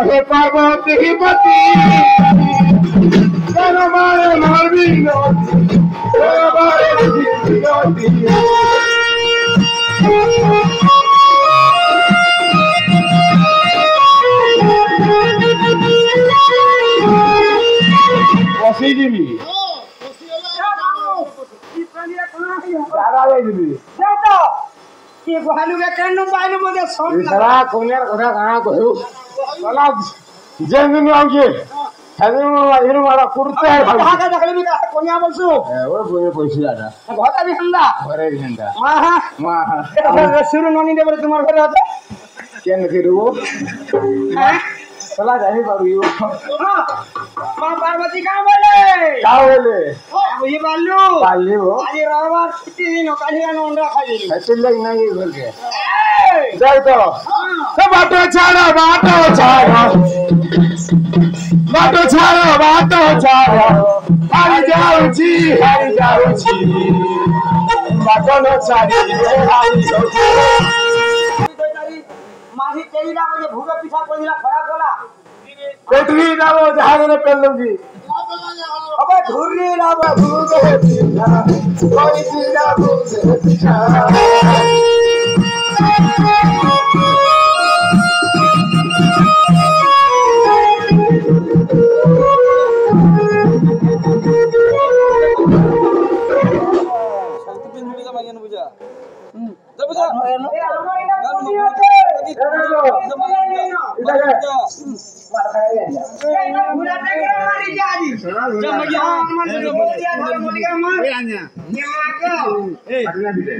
He parvati hipati, Kana mare marvino, Kana mare hipati. Wasiji ये भालू के कन्नु पाइनु मते सोन साला कोनियार कथा कहाँ कहू साला जंगल आउके हेदु इनु मारा कुर्ते है भाई भागा देखले मी कोनिया बोलसु ओ बोले पैसे आदा भता भी हंदा घरे भी हंदा माहा शुरू ननी दे बरे तुम्हार घरे आते केन फिरु हैं साला जाही बारू यो हां मां पार्वती का बोले ये बालू हो आज रविवार छुट्टी दिन कालिया नोंडा खाई ऐसे लग नहीं घर के जाई तो सब बाटो छाड़ा हरी जाउची बाटो न छाड़ी माही केईला म्हणजे भूगे पिठा कोईला खराब होला बैटरी ना वो जहाज ने पेल लूंगी अबे धुर्री ना भूगे पिठा कोई सीधा भूगे पिठा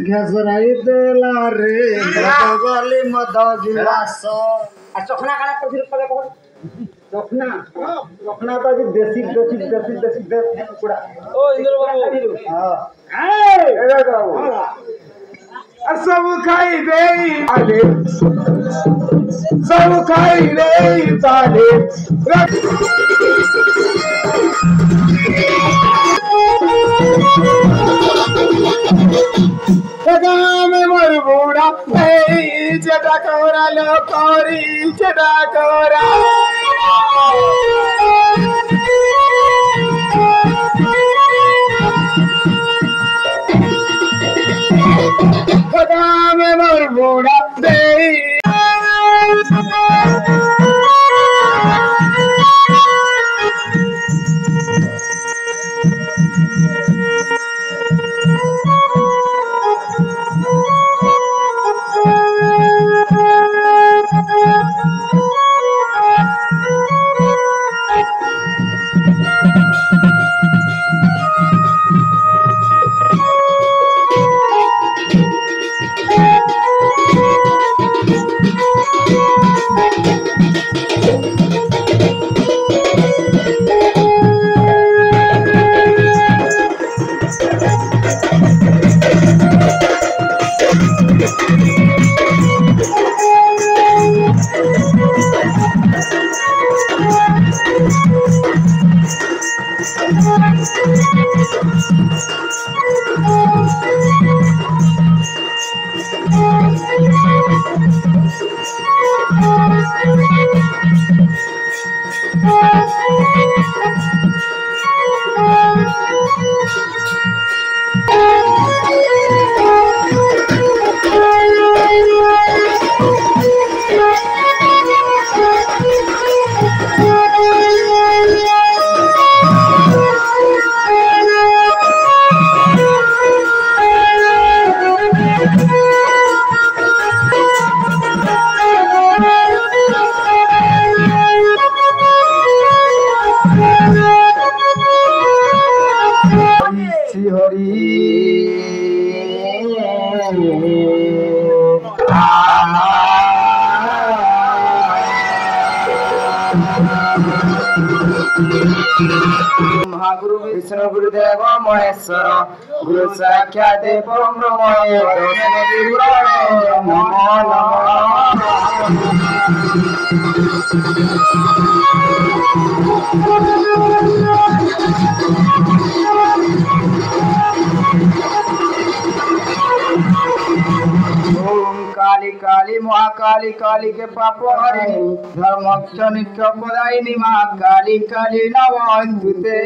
घसराई देला रे गली मद गिलास चखना काना कथि पले कोन चखना तो देसी कुड़ा ओ इंद्र बाबू हां ए बाबू सब खाई दे आले सब खाई दे ताले में मर बूढ़ा चटा कोरा लो कोरी चटा कोरा में मर बूढ़ा महागुरु विष्णु गुरुदेव महेश्वर गुरु साक्षात ब्रह्म नमो ओम काली काली महाकाली काली के पाप हरिणी धर्म क्षणिक पदायिनी महाकाली काली नमोस्तुते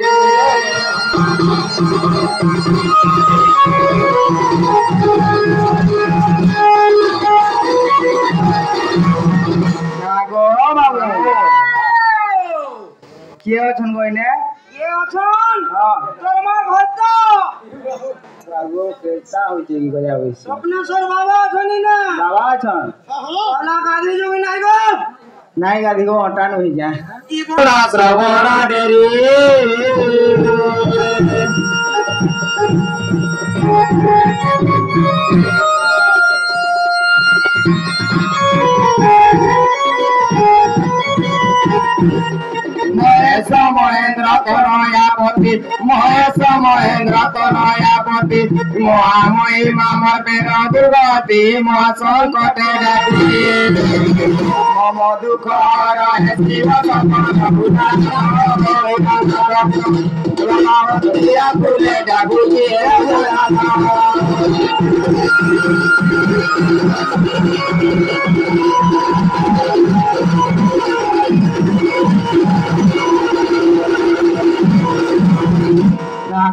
नागो बाबू के अछन गइने ये अछन हां तोरमार भत्ता बाबू केता होती की गया होइस स्वप्नेश्वर बाबा अछनी ना बाबा अछन वाला गादी जो नाही गो नाही गादी को हटान होई जा ई बड़ा श्रवण डेरी महेश महेंद्र तनयापति महेश महेंद्र तनयापति महामयी माम पेर दुर्गति महासंकट मम दुख हर शिव फूले डाबुची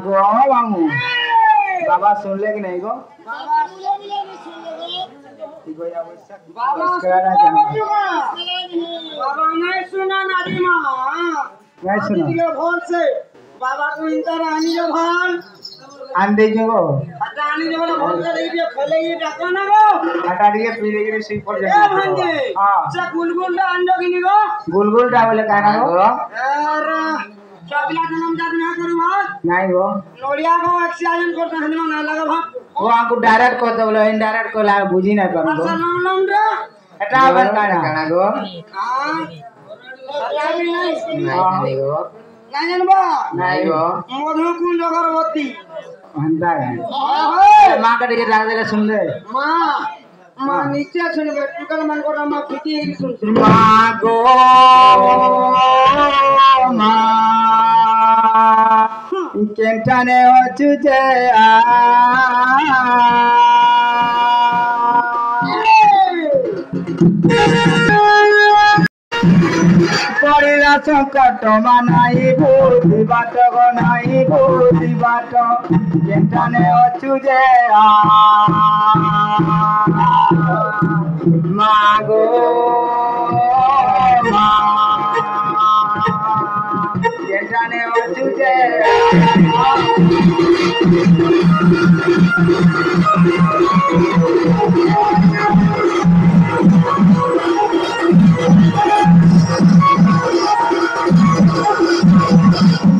गो बाबू बाबा सुन ले कि नहीं गो बाबा बुले सुन ले बाबा बाबा नहीं सुना नादी मां नहीं सुना भोल से बाबा को इंतर आनी जो भान आंदे जो गो हटा आनी जो भोल से ये खेले ये डाका ना गो हटा दिए पीले गिरे सी पर ए जा भांजे हां से गुलगुल अंडो की नी गो गुलगुल डावले काना गो और चाबला जन्म जात ना करू हां नहीं गो नोड़िया को एक्सीडेंट करता हन ना लगा भा वो आको डायरेक्ट को दबलो इनडायरेक्ट को ला बुझी ना करो गो असल नाम रे हटा बन काना गो हां हटा भी नहीं नहीं गो नहीं जानबा नहीं गो मधु कुंज अगरबत्ती हंदा है ओए मां का टिकट लाग देले सुन ले मां नीचे सुनबे टुकल मन को मां खिती सुन मां गो मां केंटाने ओचुजे परिला संकट मानाई बुद्धि बाट गनाई बुद्धि बाट केंटाने ओचुजे मागो केंटाने ओचुजे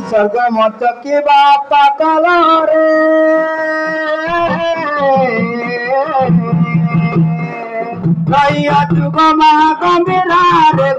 स्वर्ग मत के बापा कलरे तू गमा गंभीरा रे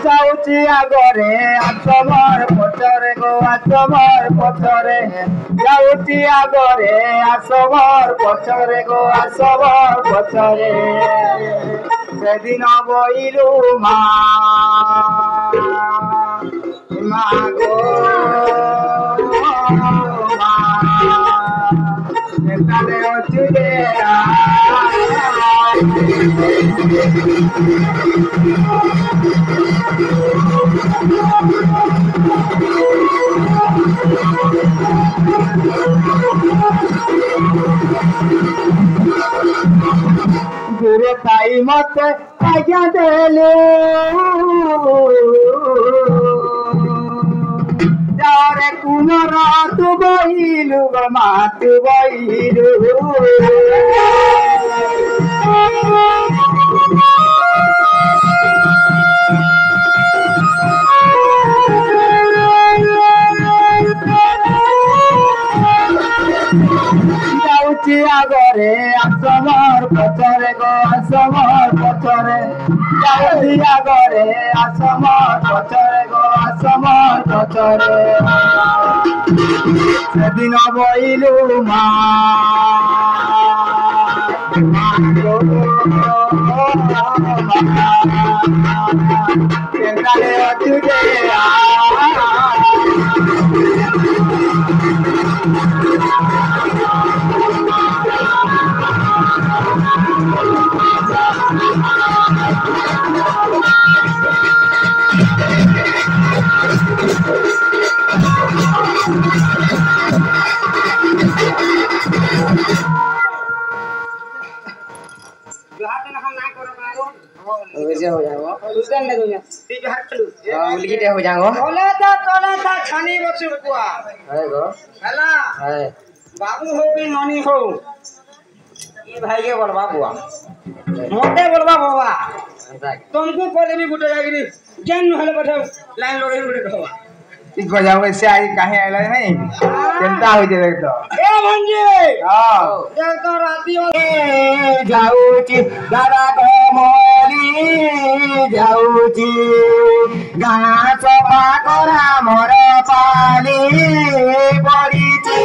जाऊची ଆଗରେ ଆସମର ପଛରେ ଗୋ ଆସମର ପଛରେ ଯାଉଛି ଆଗରେ ଆସମର ପଛରେ ଗୋ ଆସମର ପଛରେ ସେଦିନ ବଇଲୁ ମା ଗো ମା ସେଠାରେ ଅଛି দূরে তাই মতে আজ্ঞা দেলে যারে কুমর তু বইলু মা তু বইলু যাଉଛି ଆଗରେ ଆସମର ପଛରେ ଗୋ ଆସମର ପଛରେ ଯାଉଛି ଆଗରେ ଆସମର ପଛରେ ଗୋ ଆସମର ପଛରେ ସେଦିନ ବଇଲୁ ମା କେନ୍ତାରେ ଅଛୁ ଯେ वैसे हो जाएगा उधर ले दुनिया ठीक है चलो उलगी दे हो जाओ तोले ता छानी बसु कुआ है गो हला है बाबू हो कि ननी हो ये भाई के बोलबा बुआ मोटे बोलबा बाबा तुमको कोले भी गुटे जागिरी जन हले बैठो लाइन लगे गुटे कहवा ठीक हो जाओ ऐसे आई काहे आइला नहीं चिंता हो जाए तो ए भंजी हां देख तो राती हो जाऊची दादा कमली जाऊची गाँ सफा करा मोर पाली पड़ीची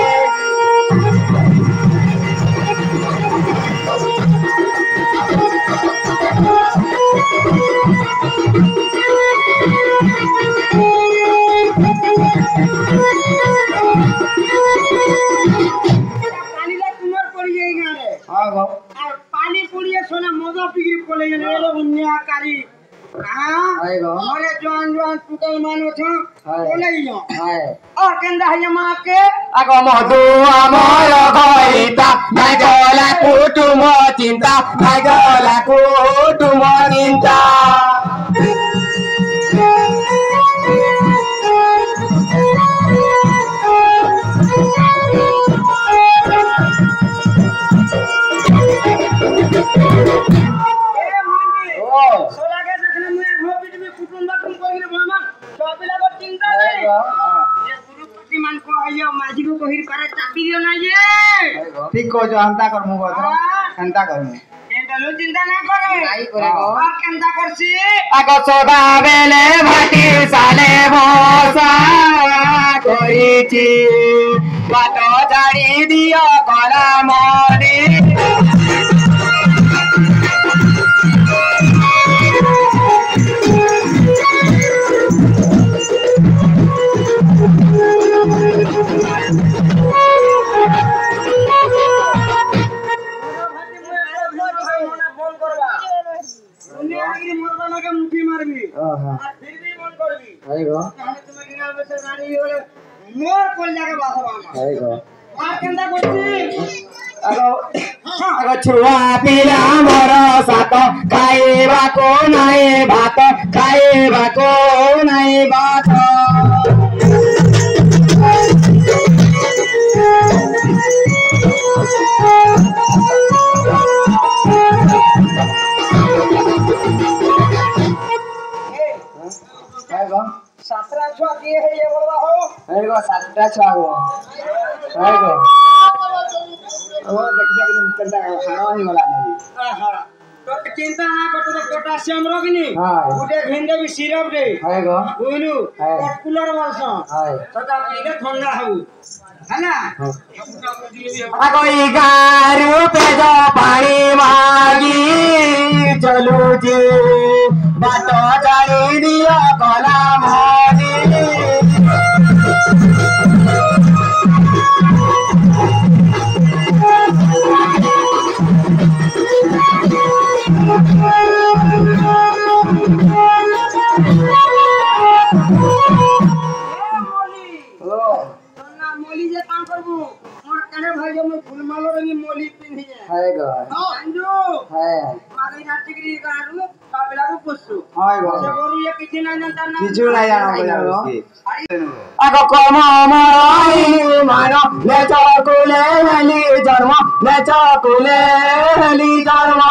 पानी पुड़िए सोना मजा पिगरी पले ये उन्या कारी हां आएगा मोरे जवान जवान टुकल मानो छ बोले यो हाय और केंदा है मां के आगो मधु अमर गईता भाई गला कुटुम चिंता भाई गला कुटुम चिंता ठीक को जो अंता कर मु बतो अंता कर मु एंतलो चिंता ना करे नहीं करेगो और केंदा करसी आगो सोदा बेले भाटी साले भोसा करिची बाटो जाड़ी दियो कला मरी मोर कोल जाके बासवा मार केंदा करसी आगो छुआ पिला मोर सात खाइबा को नाई भात खाइबा को नाई भात सातरा छुआ के है ये बोलवा हो एगो सातटा छुआ हो एगो ओ देख देख निकलता खाना ही वाला नहीं हां तो चिंता ना करतो तो पोटासियम रोगिनी हाय गुटे घिंदे भी सिरप दे हाय गो बुझलु हाय कूलर वालस हाय सदा पीले ठंडा हो है ना कोई गारू पे जो पानी मागी चलू जी बातो जानी दिया कोला मोदी मोली जे काम करबू मोर कने भाई जो फूल मालो रंगी मोली पिन्ही है हाय गो अंजू हाय मागई ना टिकरी गारू काबला को पुसु हाय गो से बोलू ये किछि ना जानता ना किछु ना जानो गो आगो कम मराई मानो ले चकुले हली जन्म ले चकुले हली जन्म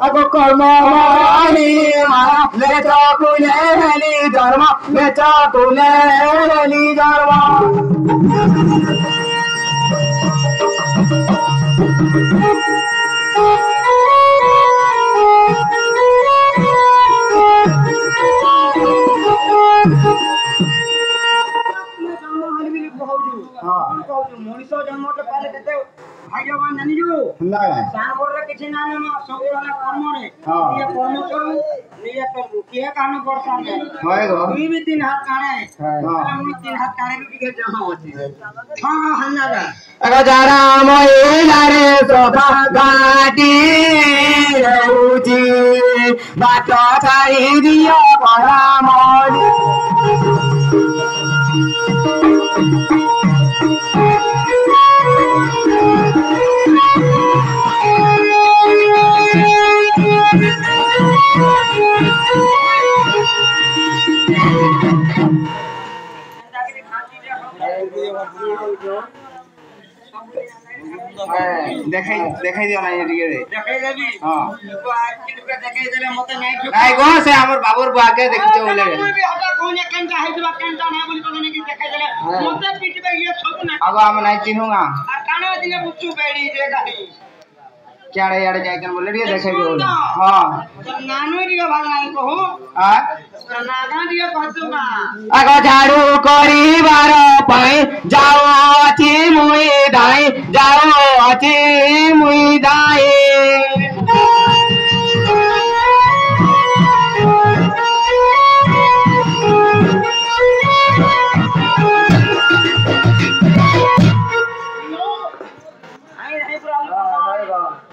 आगो कर्म मानी माया ले चकुले हली जन्म ले चकुले हली जन्म मनीष जन्म तो पहले कहते भाग्यवान जानिजु ना सान बोलले किछि ना ना सब वाला कर्म रे हां ये कर्म करू निये करबू के कान बरसा में हाय गो दुई भी तीन हाथ काढ़े हां मुई तीन हाथ काढ़े के जहां होती हां हां हन्नारा अगो जारा मोइला रे सोफा गाटी रहूजी बाटो छाई दियो बड़ा मोली देखाई दियो ना ये टिके देखाई देबी हां तो आज की दुका देखाई देले मते नहीं नाइ गो से हमर बाबूर बुआ के देखिते बोले कोई भी हटा कोने केनटा हेतबा केनटा ना बोली तो नहीं देखाई देले मते पीटबे ये सब ना अब हम नहीं चिन्हूंगा आ काना दिने बुच्चू बेड़ी दे गाही क्या रे यार जाके बोले रे देखाई दियो बोले हां तो नानो दियो भाग नहीं कहू हां तो नागा दियो कहतु ना आगो झाड़ू करी बार पाई जाओ अति मुई दाई जाओ अति मुई दाई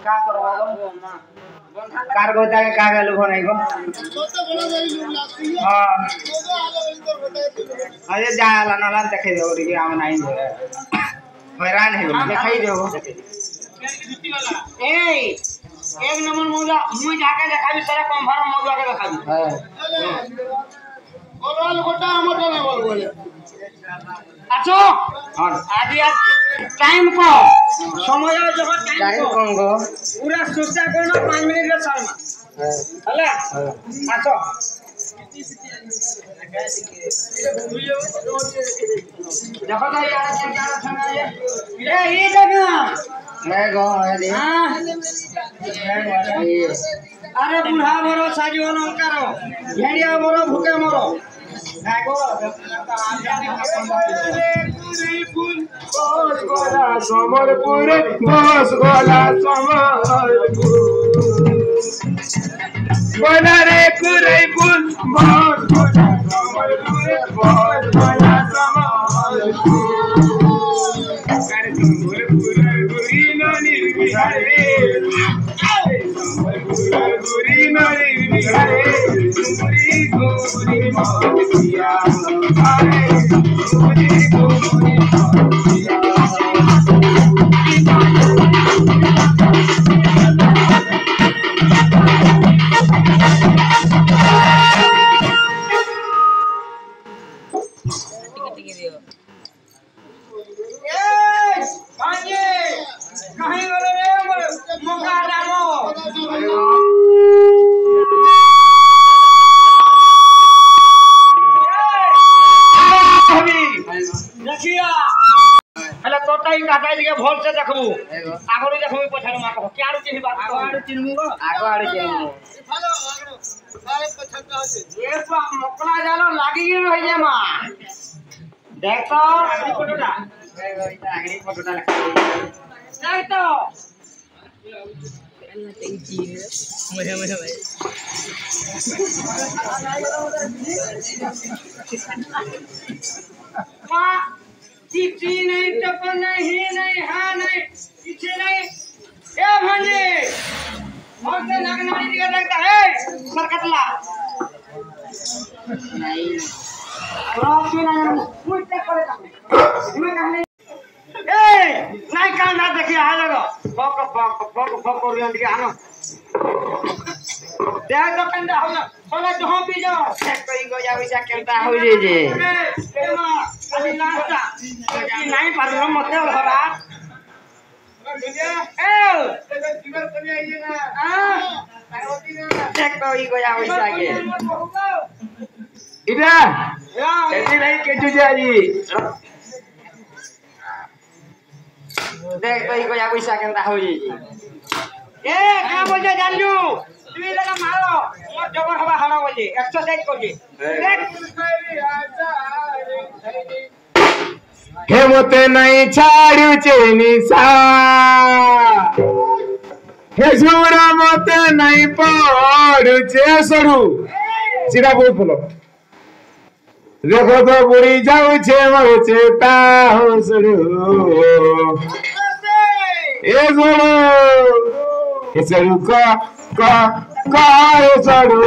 का करबो कार गोता के का गलु भनाई गो हां अरे जाला नाला देखाई देबो रे हम नहीं दे हैरान है देखाई देबो ए एक नंबर मौजा मुई जाके देखाबी सारा कंफर्म मौजा के देखाबी हां बोल गोटा हमर ना बोल बोले আছো हां আজি টাইম কো সময় যখন टाइम টাইম কো कौन गो পুরা সুস্তা করো 5 মিনিট রে শর্মা হলা আসো দেখো তো यार क्या सुना ये ये जगह मैं गो अरे हां अरे बुढ़ा मरो साजीवन करो भेड़िया मरो भूखे मरो समरपुर बस गोला समरपुर गोला रे कुरे पुल बस गोला समरपुर बस गोला समरपुर कर समरपुर गुरी नो निर्विहारे समरपुर गुरी नो निर्विहारे गुरी गुरी मोतिया आए गुरी गुरी मोतिया এই কাটাই দিকে ভলসে দেখবু আগরে দেখবু পছাড় মারব কি আড়ু চিনি বাত আড়ু চিনমু গো আগো আড়ু চিনমু ভালো আগো সারে পছাড় আছে এ মকলা জালো লাগি গই রই যে মা দেখো আগরি ফটোটা এইটা আগরি ফটোটা দেখ তো माँ चिट्ठी नहीं टप्पा नहीं नहीं हाँ नहीं पीछे नहीं ये भांजे और से नागनाड़ी दिखा लगता है सरकतला नहीं रात में ना मुझ तक करेगा मैं कहने ए नहीं कान ना देखिए आ जाओ बक और ये दिखा ना देख तो कंधा हो ना सोना जहाँ भी जाओ कोई को जा वैसा करता हो जे अभी नाश्ता नहीं पारो मत हो बात ए जीवन कर आइए ना हां देख तो ई को जा वैसा के इधर ऐसे नहीं के जुजा जी देख तो ई को जा वैसा करता हो जी ए का बोल जानलू তুমি লাগা মারো মোর জবর হবা হাড়া বলি এক্সারসাইজ করবি দেখ हे मते नहीं छाड़ू निशा हे झूरा मते नहीं पड़ू सड़ू सीधा बहुत बोलो देखो तो बुढ़ी जाऊ छे मर चेता हो सड़ू ए सड़ू ए सड़ू का ए सड़ू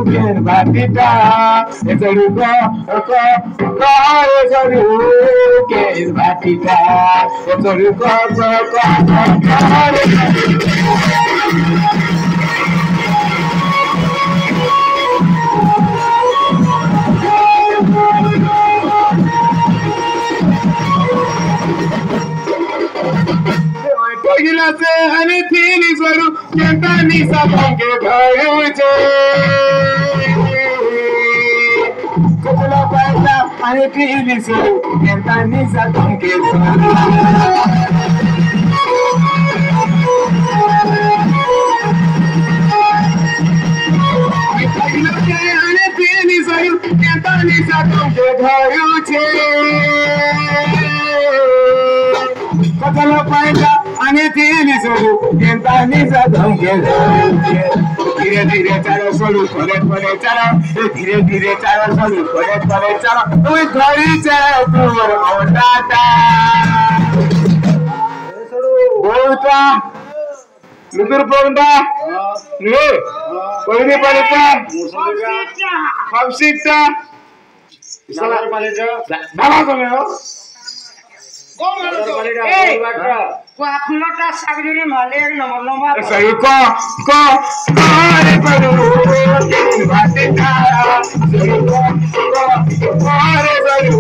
केर बाटीटा ए सड़ू का ए सड़ू केर बाटीटा ए सड़ू का गिला से हनी थीनी स्वरू केंता निसा पंके भाई छे कुचला पैसा हनी थीनी स्वरू केंता निसा पंके हनी थीनी स्वरू केंता निसा पंके भाई छे कुचला पैसा आणि तीन सोडू केंता निसा धमके धीरे धीरे चालो सोडू परे परे चालो धीरे धीरे चालो सोडू परे परे चालो तुम घरी चालो तुमर ओटाटा बोलता लुकुर पोंडा रे कोणी पडता फावसीटा सला पालेजा बाबा तुम्ही हो को आपनोटा सागजुरी माले एक नंबर लंबा सही को रे पड़ू बाते का सही को रे पड़ू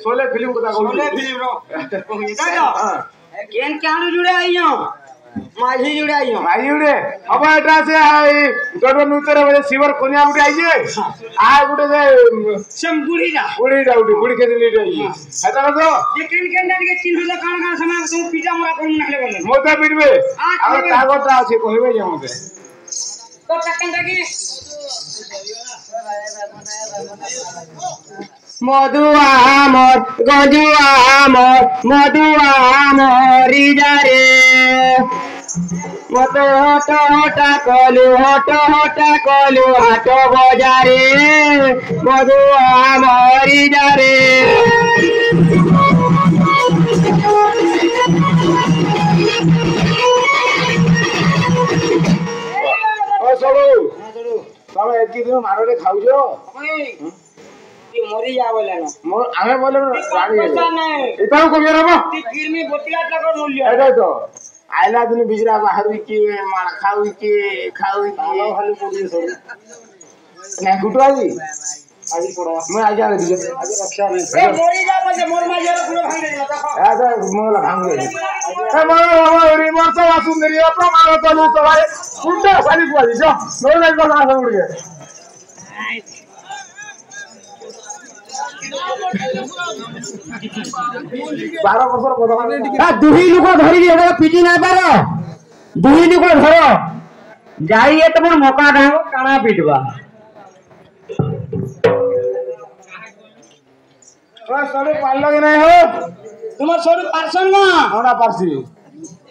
सोले फिल्म को सोले फिल्म रो देखो केन कानु जुड़े आइयो माझी जुड़े आइयो भाई जुड़े अब एटा से आई गडो नुतरे बजे सिवर कोनिया उठे आइए आ गुटे से सम बुढ़ी जा उठी बुढ़ी के दिली रही हेता तो ये केन केन के चिन्ह ले कान कान समय तुम पिजा मोरा कोन नखले बोले मोता पिटबे अब कागजटा আছে কইবে যে মতে তো কাকেন দেখি মধুয়া মর গজুয়া মর মধুয়া মরিজারে মত হট হটা কলু হাট বজারে মধুয়া মরিজারে ও সরু তুমি একি তুমি মাররে খাউছো ये मरी जा बोले ना हमें बोले पैसा नहीं इतना को मेरा बा ती फिल्मी बोटिया का मूल्य এটা তো आइला दिन बिजरा बाहर की मार खाऊ की ना गुटवा जी आजी पड़ो मैं आ जा रही आज रक्षा में ए मोरी जा मजे मोर मा जरा पूरा भांग दे देखो ऐसा मोला भांग दे ए मोला रिमोट से सुंदरी प्रमाण चलू सवारे उल्टा साली को दिसो नो लाइक को ना उड़ गए 12 ବର୍ଷର କଥା ଦୁହି ଲୋକ ଧରିକି ଏବେ ପିଟି ନାଇ ପାର ଦୁହି ଲୋକ ଧର ଯାଇ ଏତେ ବଡ଼ ମକା ଢାଙ୍ଗ କାଣା ପିଟବା ସରୁ ପାରଲ କି ନାଇଁ ହୋ ତୁମର ସରୁ ପାରସନ ନା ହଣା ପାରସି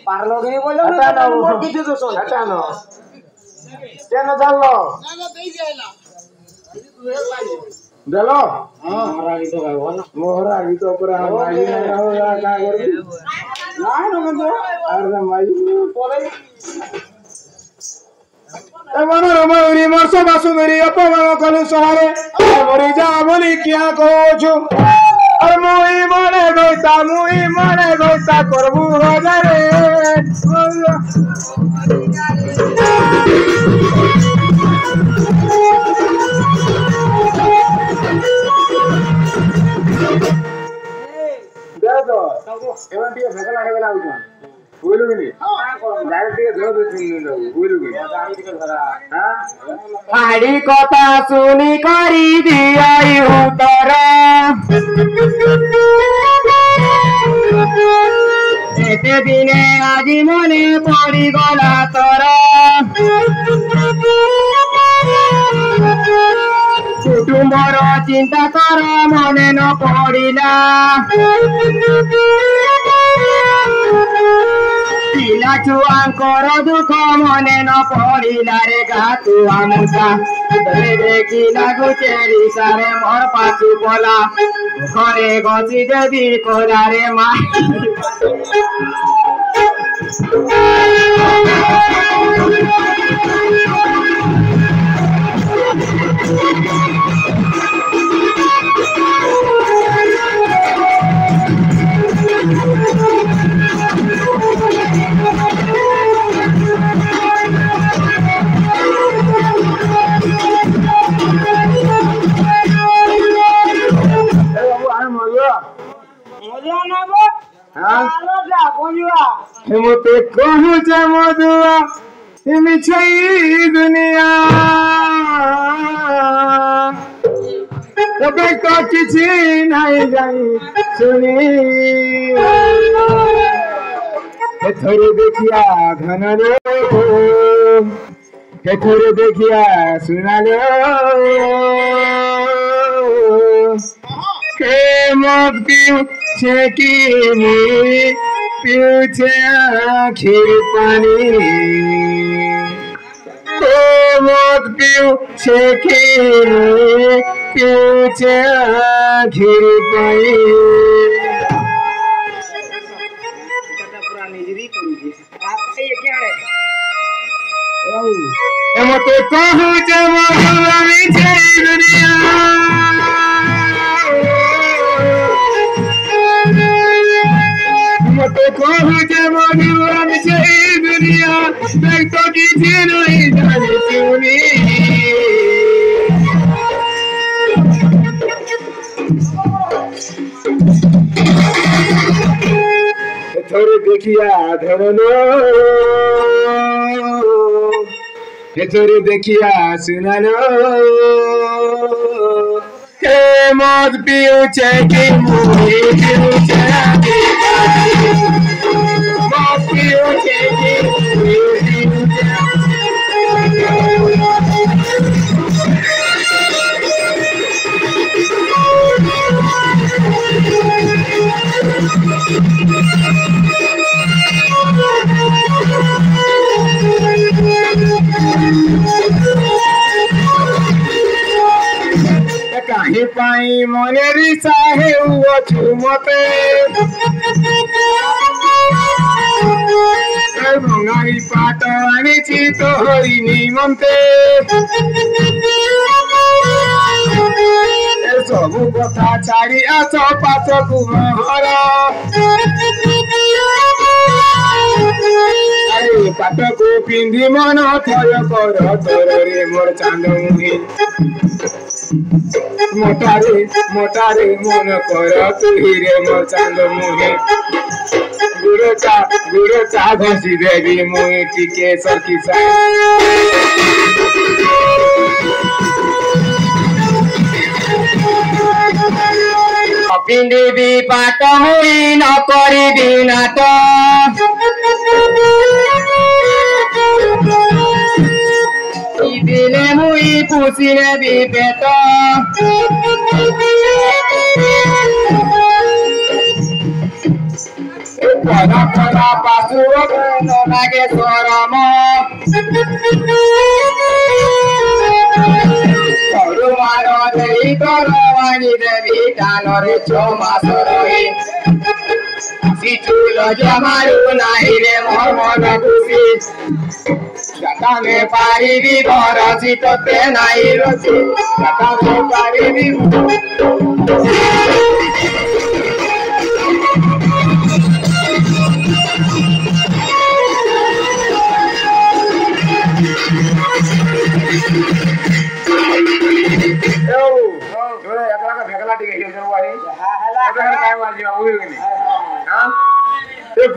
ପାରଲ କି ବୋଲ ନା କିଛି ଦୋଷ ହଟା ନ କେନ ଚାଲଲ ଦେଲ ହଁ ହରା ଗୀତ ଗାଇବ ନା मोहरा गीत पर माई ना हो या का करबी ନାଇଁ ନ କିନ୍ତୁ अरे माई ପରେ ए मनोरमा उरी मर्स बासुंदरी अपमान कलु सहारे मरी जा बोली क्या कहू छु अरे मुई मने गोता करबू हजारे दो एवं टिके फेकला हेगला उठा बुझलु कि डायरेक्ट टिके धो दे बुझलु कि गाड़ी टिके धरा हां हाडी कथा सुनी करी दियाई उतर एते दिने आजी मने पड़ी गला तर कुटुंबर चिंता कर मने न पड़िला पिला छुआंकर दुख मने न पड़िला रे गातुआ मुसा देखी लागुचे रिसारे मोर पाछू पला घरे गसी देवी कोला रे मा मते कहू जे मधुआ हिमी छई दुनिया तबे तो किछि नहीं जाई सुनी थोड़ी देखिया घन लो थोड़ी देखिया सुना लो के मत पियो छे की पीछे आखिर पानी मत पियो छेखिर पीछे आखिर पानी मत कहू जे मधुरानी छई दुनिया मत कहू जे मधुरानी छई दुनिया देख तो किसी नहीं जाने सुनी थोड़ी देखिया धरनो थोड़ी देखिया सुनानो हे मत पियो छेकी मुई पियो छेकी मत पियो छेकी मुई कहीं पाई मने रिसा है वो छुमते भंगाई पाट आनी तो हरी निमंते सबू कथा छाड़ी आस पास कुहर ହାତକୁ ପିନ୍ଧି ମନ ଥୟ କର ତୋରରେ ମୋର ଚାନ୍ଦ ମୁହିଁ ମୋଟାରେ ମୋଟାରେ ମନ କର ତୁହିରେ ମୋର ଚାନ୍ଦ ମୁହିଁ ଗୁଡ଼ ଚା ଘଷି ଦେବି ମୁଇଁ ଟିକେ ସଖି ପିନ୍ଧିବି ପାଟ ମୁଇଁ ନ କରିବି ନାଟ ଦିନେ ମୁଇଁ ପୁଷି ନେବି ପେଟ ପରା ପରା ପାଶୁର ନ ଲାଗେ ସରମ ମାନ ଦେଇ ତୋର ଆଣି ଦେବି କାନରେ 6 ମାସ ରହି ଶିଶୁଲ ଜମାରୁ ନାହିଁ ରେ ମୋର ମନ ଖୁସି ଗାତାନେ ପାରିବି ଭରସି ତୋତେ ନାହିଁ ରସି ଗାତାନେ ପାରିବି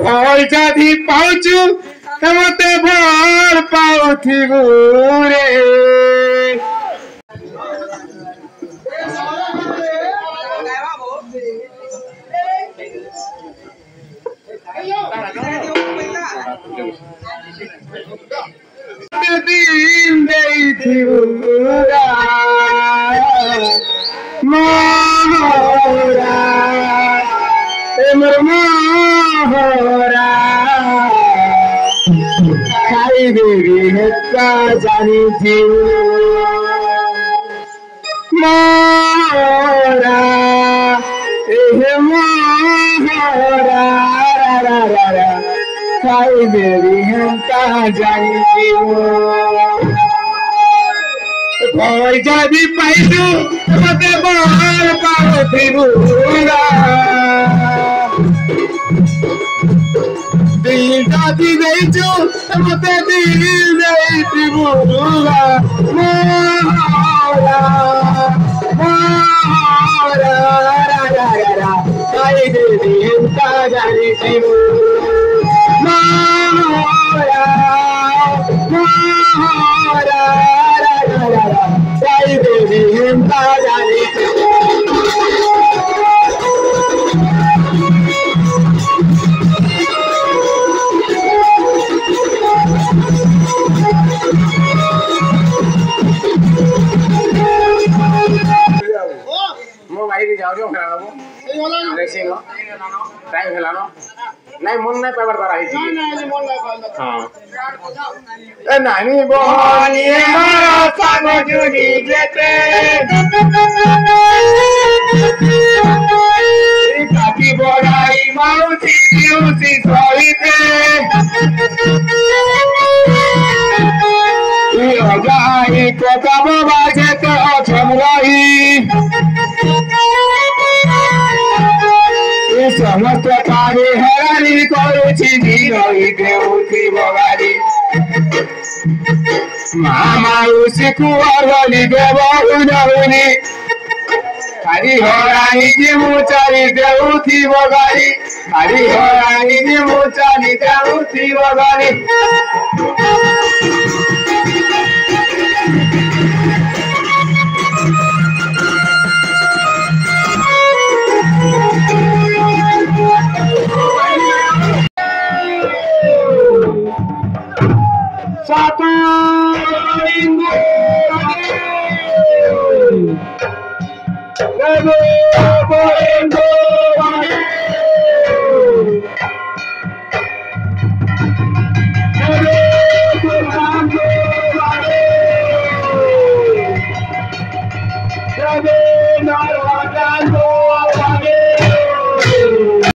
ভয় যদি পাউଛୁ মতে ভর পাউଥିବୁ রে দিন ଦେଇଥିବୁ মোরা মোরা খাইদেবি হেতা জানিଥିବୁ মোরা মোরা খাইদেবি হেতা জানিଥିବୁ ভয় যদি পাইছু মতে বল পাউଥିବୁ দিল যদি ଦେଇଛୁ মতে দিল ଦେଇଥିବୁ ଖାଇଦେବି ହେନ୍ତା ଜାଣିଥିବୁ ଖାଇଦେବି ହେନ୍ତା ଜାଣିଥିବୁ जाओ खेला रेसिंग टाइम खेला नहीं मन नहीं पाइबार द्वारा ही हां ए नानी बहनी मारा साग जुनी जेते काकी बड़ाई माउसी दिउसी सहिते ई अगाई को कब बाजे तो छमराई समस्त कार्य हरानी करुछि दिनई देउथिब गाडी मामाउसी कुवारली देबहुनी खाली हरानी जी मुचारी देउथिब गाडी खाली हरानी जी मुचारी देउथिब गाडी सातु